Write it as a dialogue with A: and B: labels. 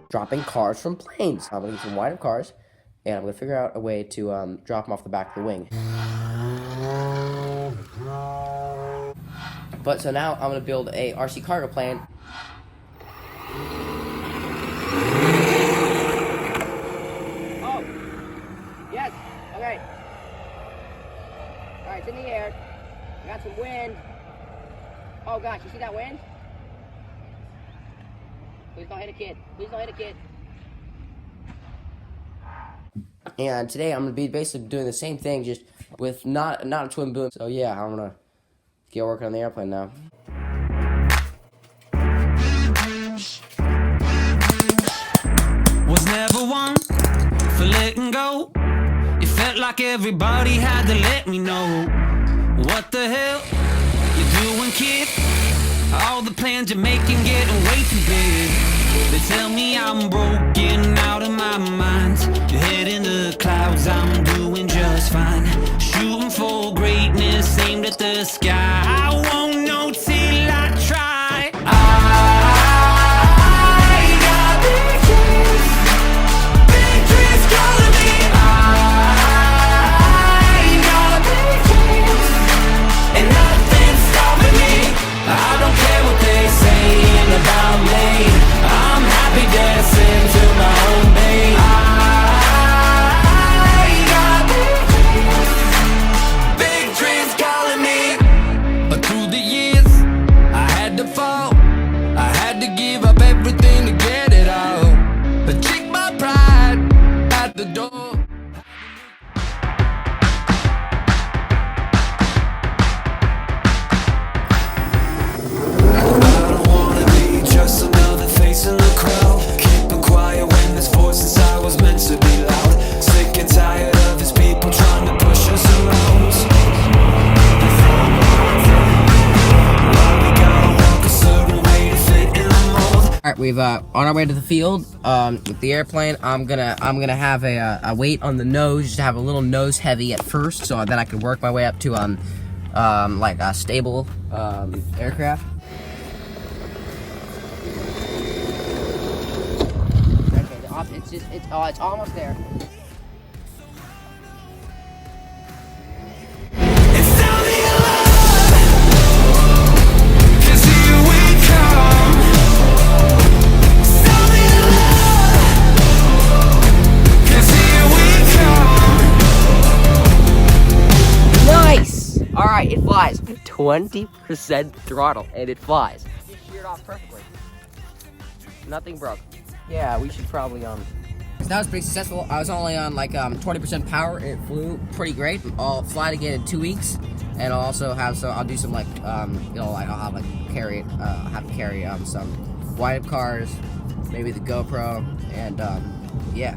A: dropping cars from planes. I'm gonna get some windup cars, and I'm gonna figure out a way to drop them off the back of the wing. But so now I'm gonna build a RC cargo plane. Oh, yes, okay. All right, it's in the air. I got some wind. Oh gosh, you see that wind? Please don't hit a kid. Please don't hit a kid. And today I'm gonna be basically doing the same thing, just with not a twin boom. So yeah, I'm gonna get working on the airplane now.
B: Was never one for letting go. It felt like everybody had to let me know. What the hell you doing, kid? All the plans you're making getting way too big. They tell me I'm broken out of my mind. Your head in the clouds, I'm doing just fine. Shooting for greatness, aimed at the sky. I won't know till I try.
A: Alright, we've on our way to the field with the airplane. I'm gonna have a weight on the nose, just to have a little nose heavy at first, so then I can work my way up to like a stable aircraft. Okay, it's almost there. Alright, it flies. 20% throttle, and it flies. Just sheared off perfectly. Nothing broke. Yeah, we should probably, So that was pretty successful. I was only on, like, 20% power, and it flew pretty great. I'll fly it again in 2 weeks, and I'll also have, I'll do some, like, you know, like, I'll have, like, have to carry, some windup cars, maybe the GoPro, and, yeah.